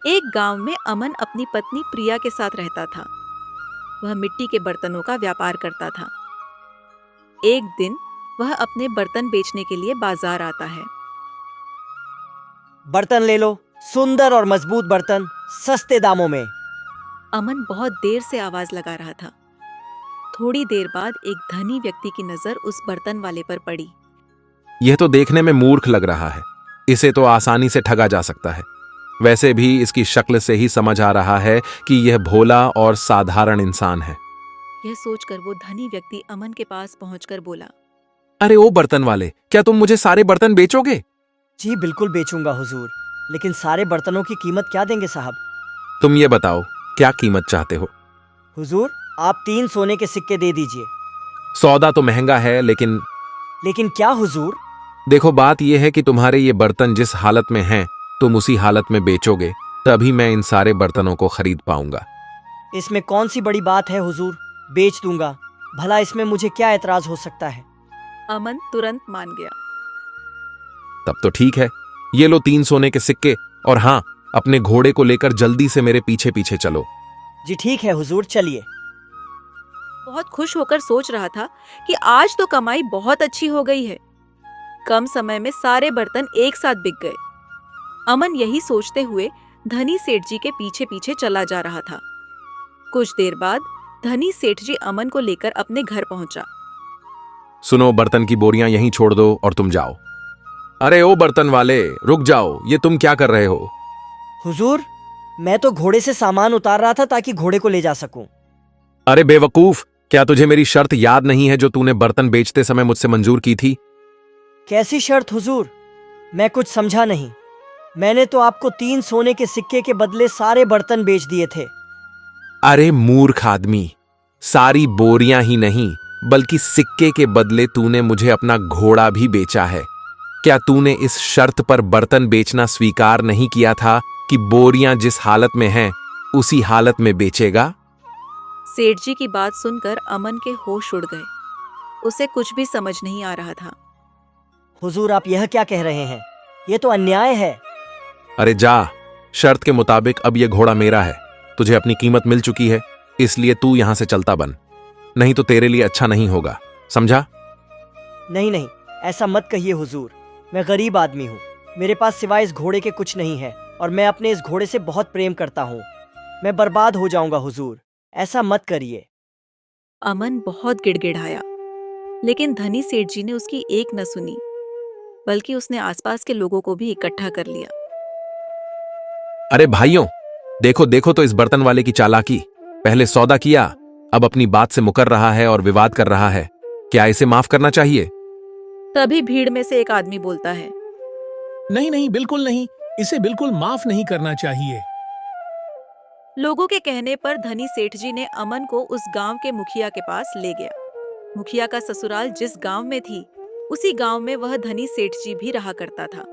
एक गांव में अमन अपनी पत्नी प्रिया के साथ रहता था। वह मिट्टी के बर्तनों का व्यापार करता था। एक दिन वह अपने बर्तन बेचने के लिए बाजार आता है। बर्तन ले लो, सुंदर और मजबूत बर्तन, सस्ते दामों में। अमन बहुत देर से आवाज लगा रहा था। थोड़ी देर बाद एक धनी व्यक्ति की नजर उस बर्तन वाले पर पड़ी। यह तो देखने में मूर्ख लग रहा है, इसे तो आसानी से ठगा जा सकता है। वैसे भी इसकी शक्ल से ही समझ आ रहा है कि यह भोला और साधारण इंसान है। यह सोचकर वो धनी व्यक्ति अमन के पास पहुंचकर बोला, अरे ओ बर्तन वाले, क्या तुम मुझे सारे बर्तन बेचोगे? जी बिल्कुल बेचूंगा हुजूर, लेकिन सारे बर्तनों की कीमत क्या देंगे साहब? तुम ये बताओ, क्या कीमत चाहते हो? हुजूर, आप 3 सोने के सिक्के दे दीजिए। सौदा तो महंगा है, लेकिन क्या हुजूर? देखो, बात यह है कि तुम्हारे ये बर्तन जिस हालत में हैं, तुम उसी हालत में बेचोगे, तभी मैं इन सारे बर्तनों को खरीद पाऊंगा। इसमें कौन सी बड़ी बात है हुजूर, बेच दूंगा। भला इसमें मुझे क्या एतराज हो सकता है? अमन तुरंत मान गया। तब तो ठीक है, ये लो 3 सोने के सिक्के, और हाँ, अपने घोड़े को लेकर जल्दी से मेरे पीछे पीछे चलो। जी ठीक है हुजूर, चलिए। बहुत खुश होकर सोच रहा था कि आज तो कमाई बहुत अच्छी हो गई है। कम समय में सारे बर्तन एक साथ बिक गए। अमन यही सोचते हुए धनी सेठ जी के पीछे पीछे चला जा रहा था। कुछ देर बाद धनी सेठ जी अमन को लेकर अपने घर पहुंचा। सुनो, बर्तन की बोरियां यहीं छोड़ दो और तुम जाओ। अरे ओ बर्तन वाले, रुक जाओ, ये तुम क्या कर रहे हो? हुजूर, मैं तो घोड़े से सामान उतार रहा था ताकि घोड़े को ले जा सकूं। अरे बेवकूफ, क्या तुझे मेरी शर्त याद नहीं है जो तूने बर्तन बेचते समय मुझसे मंजूर की थी? कैसी शर्त हुजूर? मैं कुछ समझा नहीं। मैंने तो आपको 3 सोने के सिक्के के बदले सारे बर्तन बेच दिए थे। अरे मूर्ख आदमी, सारी बोरियां ही नहीं, बल्कि सिक्के के बदले तूने मुझे अपना घोड़ा भी बेचा है। क्या तूने इस शर्त पर बर्तन बेचना स्वीकार नहीं किया था कि बोरियां जिस हालत में हैं, उसी हालत में बेचेगा? सेठ जी की बात सुनकर अमन के होश उड़ गए। उसे कुछ भी समझ नहीं आ रहा था। हुजूर, आप यह क्या कह रहे हैं? यह तो अन्याय है। अरे जा, शर्त के मुताबिक अब यह घोड़ा मेरा है। तुझे अपनी कीमत मिल चुकी है, इसलिए तू यहां से चलता बन, नहीं तो तेरे लिए अच्छा नहीं होगा, समझा? नहीं नहीं, ऐसा मत कहिए हुजूर। मैं गरीब आदमी हूँ, मेरे पास सिवाय इस घोड़े के कुछ नहीं है, और मैं अपने इस घोड़े से बहुत प्रेम करता हूँ। मैं बर्बाद हो जाऊंगा हुजूर, ऐसा मत करिए। अमन बहुत गिड़गिड़ाया, लेकिन धनी सेठ जी ने उसकी एक न सुनी, बल्कि उसने आसपास के लोगों को भी इकट्ठा कर लिया। अरे भाइयों, देखो देखो तो इस बर्तन वाले की चालाकी। पहले सौदा किया, अब अपनी बात से मुकर रहा है और विवाद कर रहा है। क्या इसे माफ करना चाहिए? तभी भीड़ में से एक आदमी बोलता है, नहीं नहीं, बिल्कुल नहीं, इसे बिल्कुल माफ नहीं करना चाहिए। लोगों के कहने पर धनी सेठ जी ने अमन को उस गांव के मुखिया के पास ले गया। मुखिया का ससुराल जिस गांव में थी, उसी गांव में वह धनी सेठ जी भी रहा करता था।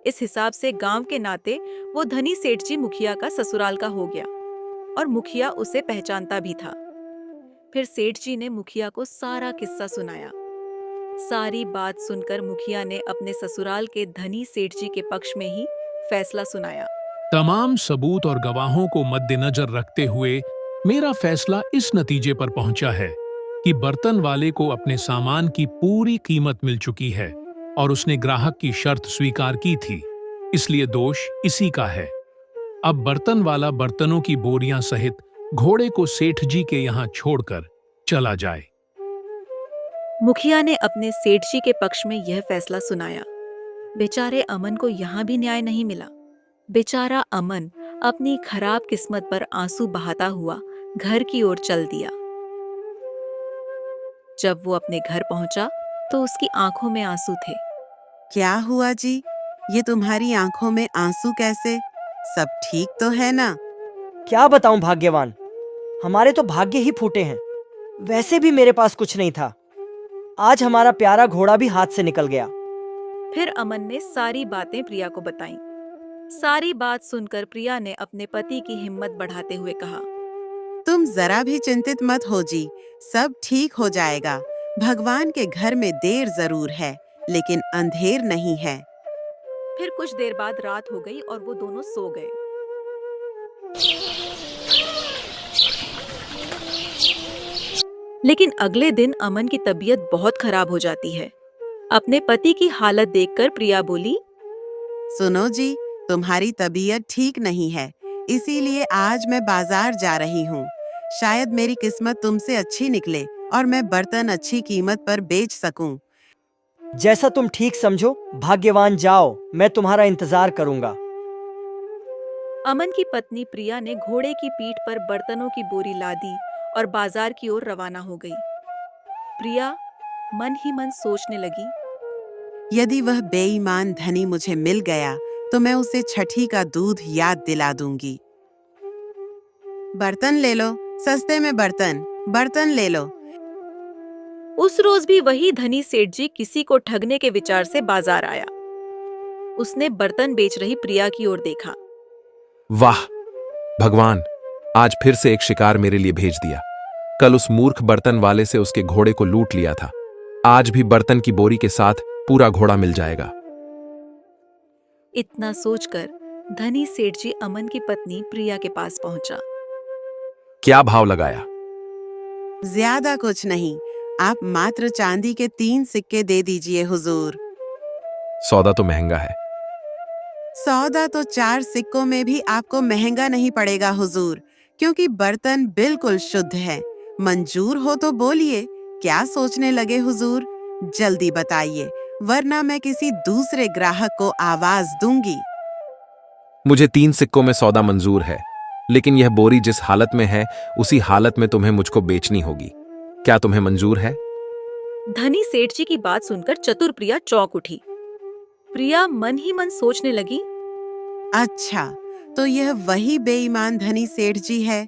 इस हिसाब से गांव के नाते वो धनी सेठ जी मुखिया का ससुराल का हो गया, और मुखिया उसे पहचानता भी था। फिर सेठ जी ने मुखिया को सारा किस्सा सुनाया। सारी बात सुनकर मुखिया ने अपने ससुराल के धनी सेठ जी के पक्ष में ही फैसला सुनाया। तमाम सबूत और गवाहों को मद्देनजर रखते हुए मेरा फैसला इस नतीजे पर पहुंचा है कि बर्तन वाले को अपने सामान की पूरी कीमत मिल चुकी है और उसने ग्राहक की शर्त स्वीकार की थी, इसलिए दोष इसी का है। अब बर्तन वाला बर्तनों की बोरियां सहित घोड़े को सेठ जी के यहाँ छोड़कर चला जाए। मुखिया ने अपने सेठ जी के पक्ष में यह फैसला सुनाया। बेचारे अमन को यहाँ भी न्याय नहीं मिला। बेचारा अमन अपनी खराब किस्मत पर आंसू बहाता हुआ घर की ओर चल दिया। जब वो अपने घर पहुंचा तो उसकी आंखों में आंसू थे। क्या हुआ जी? ये तुम्हारी आंखों में आंसू कैसे? सब ठीक तो है ना? क्या बताऊं भाग्यवान, हमारे तो भाग्य ही फूटे हैं। वैसे भी मेरे पास कुछ नहीं था। आज हमारा प्यारा घोड़ा भी हाथ से निकल गया। फिर अमन ने सारी बातें प्रिया को बताईं। सारी बात सुनकर प्रिया ने अपने पति की हिम्मत बढ़ाते हुए कहा, तुम जरा भी चिंतित मत हो जी, सब ठीक हो जाएगा। भगवान के घर में देर जरूर है, लेकिन अंधेर नहीं है। फिर कुछ देर बाद रात हो गई और वो दोनों सो गए। लेकिन अगले दिन अमन की तबीयत बहुत खराब हो जाती है। अपने पति की हालत देखकर प्रिया बोली, सुनो जी, तुम्हारी तबीयत ठीक नहीं है, इसीलिए आज मैं बाजार जा रही हूँ। शायद मेरी किस्मत तुमसे अच्छी निकले और मैं बर्तन अच्छी कीमत पर बेच सकूं। जैसा तुम ठीक समझो, भाग्यवान जाओ, मैं तुम्हारा इंतजार करूंगा। अमन की पत्नी प्रिया ने घोड़े की पीठ पर बर्तनों की बोरी लादी और बाजार की ओर रवाना हो गई। प्रिया मन ही मन सोचने लगी, यदि वह बेईमान धनी मुझे मिल गया तो मैं उसे छठी का दूध याद दिला दूंगी। बर्तन ले लो, सस्ते में बर्तन, बर्तन ले लो। उस रोज भी वही धनी सेठ जी किसी को ठगने के विचार से बाजार आया। उसने बर्तन बेच रही प्रिया की ओर देखा। वाह भगवान, आज फिर से एक शिकार मेरे लिए भेज दिया। कल उस मूर्ख बर्तन वाले से उसके घोड़े को लूट लिया था, आज भी बर्तन की बोरी के साथ पूरा घोड़ा मिल जाएगा। इतना सोचकर धनी सेठ जी अमन की पत्नी प्रिया के पास पहुंचा। क्या भाव लगाया? ज्यादा कुछ नहीं, आप मात्र चांदी के 3 सिक्के दे दीजिए हुजूर। सौदा तो महंगा है। सौदा तो 4 सिक्कों में भी आपको महंगा नहीं पड़ेगा हुजूर, क्योंकि बर्तन बिल्कुल शुद्ध है। मंजूर हो तो बोलिए, क्या सोचने लगे हुजूर? जल्दी बताइए, वरना मैं किसी दूसरे ग्राहक को आवाज दूंगी। मुझे 3 सिक्कों में सौदा मंजूर है, लेकिन यह बोरी जिस हालत में है उसी हालत में तुम्हें मुझको बेचनी होगी। क्या तुम्हें मंजूर है? धनी सेठ जी की बात सुनकर चतुर प्रिया चौंक उठी। प्रिया मन ही मन सोचने लगी, अच्छा, तो यह वही बेईमान धनी सेठ जी है।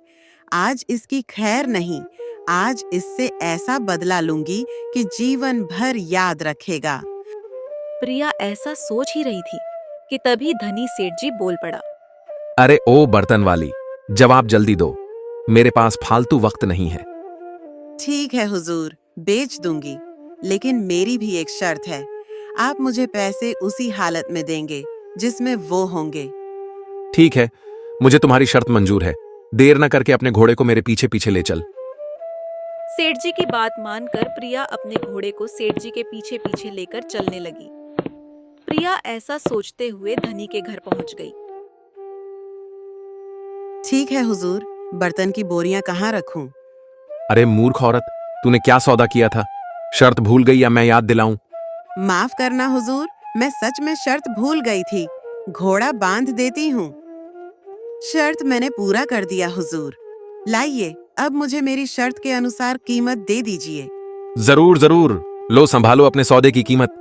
आज इसकी खैर नहीं, आज इससे ऐसा बदला लूंगी कि जीवन भर याद रखेगा। प्रिया ऐसा सोच ही रही थी कि तभी धनी सेठ जी बोल पड़ा। अरे ओ बर्तन वाली, जवाब जल्दी दो, मेरे पास फालतू वक्त नहीं है। ठीक है हुजूर, बेच दूंगी, लेकिन मेरी भी एक शर्त है। आप मुझे पैसे उसी हालत में देंगे जिसमें वो होंगे। ठीक है, मुझे तुम्हारी शर्त मंजूर है। देर न करके अपने घोड़े को मेरे पीछे पीछे ले चल। सेठ जी की बात मानकर प्रिया अपने घोड़े को सेठ जी के पीछे पीछे लेकर चलने लगी। प्रिया ऐसा सोचते हुए धनी के घर पहुंच गई। ठीक है हुजूर, बर्तन की बोरियां कहाँ रखूं? अरे मूर्ख औरत, तूने क्या सौदा किया था? शर्त भूल गई या मैं याद दिलाऊं? माफ करना हुजूर, मैं सच में शर्त भूल गई थी। घोड़ा बांध देती हूँ। शर्त मैंने पूरा कर दिया हुजूर। लाइए, अब मुझे मेरी शर्त के अनुसार कीमत दे दीजिए। जरूर जरूर, लो संभालो अपने सौदे की कीमत।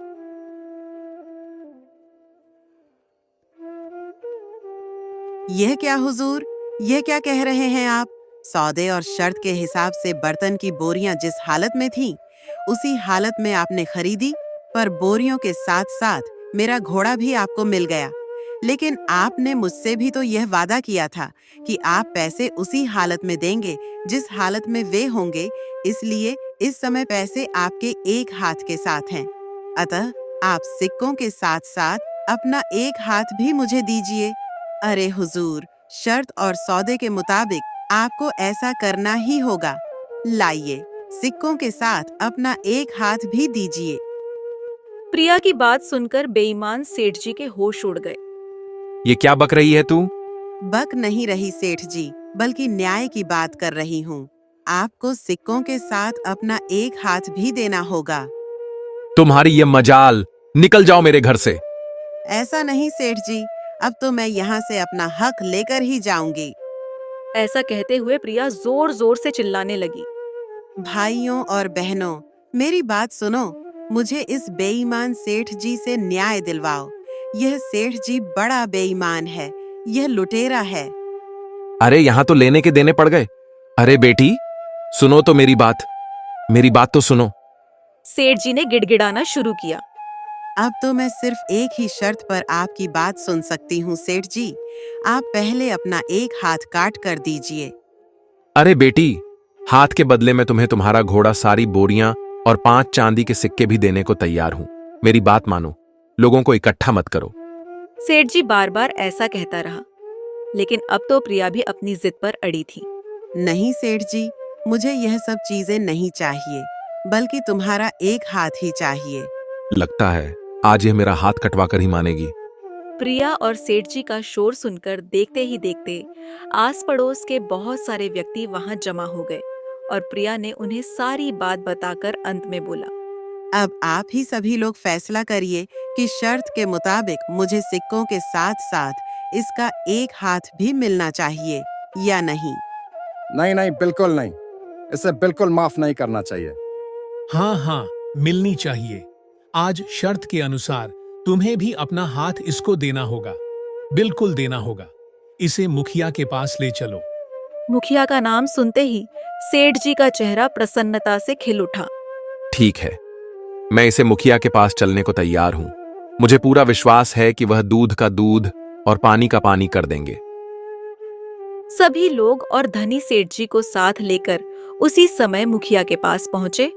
यह क्या हुजूर, यह क्या कह रहे हैं आप? सौदे और शर्त के हिसाब से बर्तन की बोरियां जिस हालत में थीं, उसी हालत में आपने खरीदी, पर बोरियों के साथ साथ मेरा घोड़ा भी आपको मिल गया। लेकिन आपने मुझसे भी तो यह वादा किया था कि आप पैसे उसी हालत में देंगे जिस हालत में वे होंगे, इसलिए इस समय पैसे आपके एक हाथ के साथ हैं। अतः आप सिक्कों के साथ साथ अपना एक हाथ भी मुझे दीजिए। अरे हुजूर, शर्त और सौदे के मुताबिक आपको ऐसा करना ही होगा। लाइए, सिक्कों के साथ अपना एक हाथ भी दीजिए। प्रिया की बात सुनकर बेईमान सेठ जी के होश उड़ गए। ये क्या बक रही है तू? बक नहीं रही सेठ जी, बल्कि न्याय की बात कर रही हूँ। आपको सिक्कों के साथ अपना एक हाथ भी देना होगा। तुम्हारी ये मजाल, निकल जाओ मेरे घर से। ऐसा नहीं सेठ जी, अब तो मैं यहाँ से अपना हक लेकर ही जाऊंगी। ऐसा कहते हुए प्रिया जोर जोर से चिल्लाने लगी। भाइयों और बहनों, मेरी बात सुनो। मुझे इस बेईमान सेठ जी से न्याय दिलवाओ। यह सेठ जी बड़ा बेईमान है, यह लुटेरा है। अरे यहाँ तो लेने के देने पड़ गए। अरे बेटी, सुनो तो मेरी बात तो सुनो। सेठ जी ने गिड़गिड़ाना शुरू किया। अब तो मैं सिर्फ एक ही शर्त पर आपकी बात सुन सकती हूँ सेठ जी। आप पहले अपना एक हाथ काट कर दीजिए। अरे बेटी, हाथ के बदले में तुम्हें तुम्हारा घोड़ा, सारी बोरियां और 5 चांदी के सिक्के भी देने को तैयार हूं। मेरी बात मानो, लोगों को इकट्ठा मत करो। सेठ जी बार बार ऐसा कहता रहा, लेकिन अब तो प्रिया भी अपनी जिद पर अड़ी थी। नहीं सेठ जी, मुझे यह सब चीजें नहीं चाहिए, बल्कि तुम्हारा एक हाथ ही चाहिए। लगता है आज यह मेरा हाथ कटवा कर ही मानेगी। प्रिया और सेठ जी का शोर सुनकर देखते ही देखते आस पड़ोस के बहुत सारे व्यक्ति वहां जमा हो गए और प्रिया ने उन्हें सारी बात बताकर अंत में बोला, अब आप ही सभी लोग फैसला करिए कि शर्त के मुताबिक मुझे सिक्कों के साथ साथ इसका एक हाथ भी मिलना चाहिए या नहीं। नहीं नहीं, बिल्कुल नहीं। इसे बिल्कुल माफ नहीं करना चाहिए। हाँ हाँ, मिलनी चाहिए। आज शर्त के अनुसार तुम्हें भी अपना हाथ इसको देना होगा, बिल्कुल देना होगा। इसे मुखिया के पास ले चलो। मुखिया का नाम सुनते ही सेठ जी का चेहरा प्रसन्नता से खिल उठा। ठीक है, मैं इसे मुखिया के पास चलने को तैयार हूं। मुझे पूरा विश्वास है कि वह दूध का दूध और पानी का पानी कर देंगे। सभी लोग और धनी सेठ जी को साथ लेकर उसी समय मुखिया के पास पहुंचे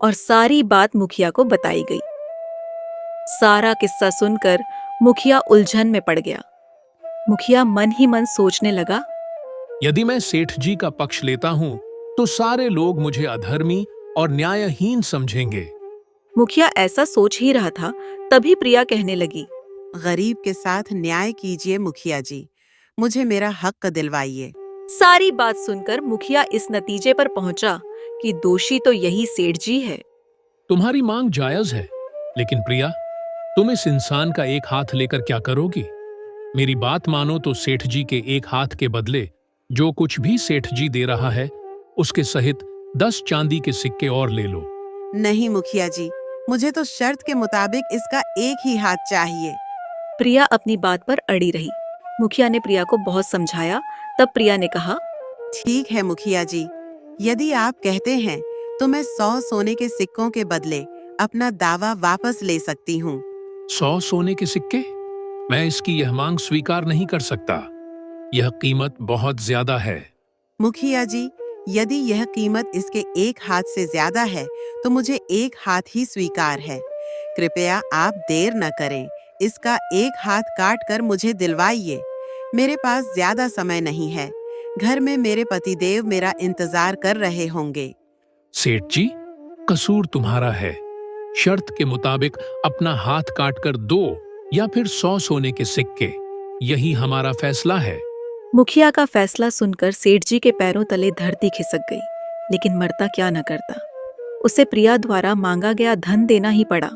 और सारी बात मुखिया को बताई गई। सारा किस्सा सुनकर मुखिया उलझन में पड़ गया। मुखिया मन ही मन सोचने लगा, यदि मैं सेठ जी का पक्ष लेता हूं तो सारे लोग मुझे अधर्मी और न्यायहीन समझेंगे। मुखिया ऐसा सोच ही रहा था, तभी प्रिया कहने लगी, गरीब के साथ न्याय कीजिए मुखिया जी, मुझे मेरा हक दिलवाइए। सारी बात सुनकर मुखिया इस नतीजे पर पहुंचा कि दोषी तो यही सेठ जी है। तुम्हारी मांग जायज है, लेकिन प्रिया, तुम इस इंसान का एक हाथ लेकर क्या करोगी? मेरी बात मानो तो सेठ जी के एक हाथ के बदले जो कुछ भी सेठ जी दे रहा है उसके सहित 10 चांदी के सिक्के और ले लो। नहीं मुखिया जी, मुझे तो शर्त के मुताबिक इसका एक ही हाथ चाहिए। प्रिया अपनी बात पर अड़ी रही। मुखिया ने प्रिया को बहुत समझाया। तब प्रिया ने कहा, ठीक है मुखिया जी, यदि आप कहते हैं तो मैं 100 सोने के सिक्कों के बदले अपना दावा वापस ले सकती हूँ। 100 सोने के सिक्के? मैं इसकी यह मांग स्वीकार नहीं कर सकता। यह कीमत बहुत ज्यादा है। मुखिया जी, यदि यह कीमत इसके एक हाथ से ज्यादा है तो मुझे एक हाथ ही स्वीकार है। कृपया आप देर न करें, इसका एक हाथ काट कर मुझे दिलवाइए। मेरे पास ज्यादा समय नहीं है। घर में मेरे पतिदेव मेरा इंतजार कर रहे होंगे। सेठ जी, कसूर तुम्हारा है। शर्त के मुताबिक अपना हाथ काटकर दो या फिर 100 सोने के सिक्के, यही हमारा फैसला है। मुखिया का फैसला सुनकर सेठ जी के पैरों तले धरती खिसक गई, लेकिन मरता क्या न करता। उसे प्रिया द्वारा मांगा गया धन देना ही पड़ा।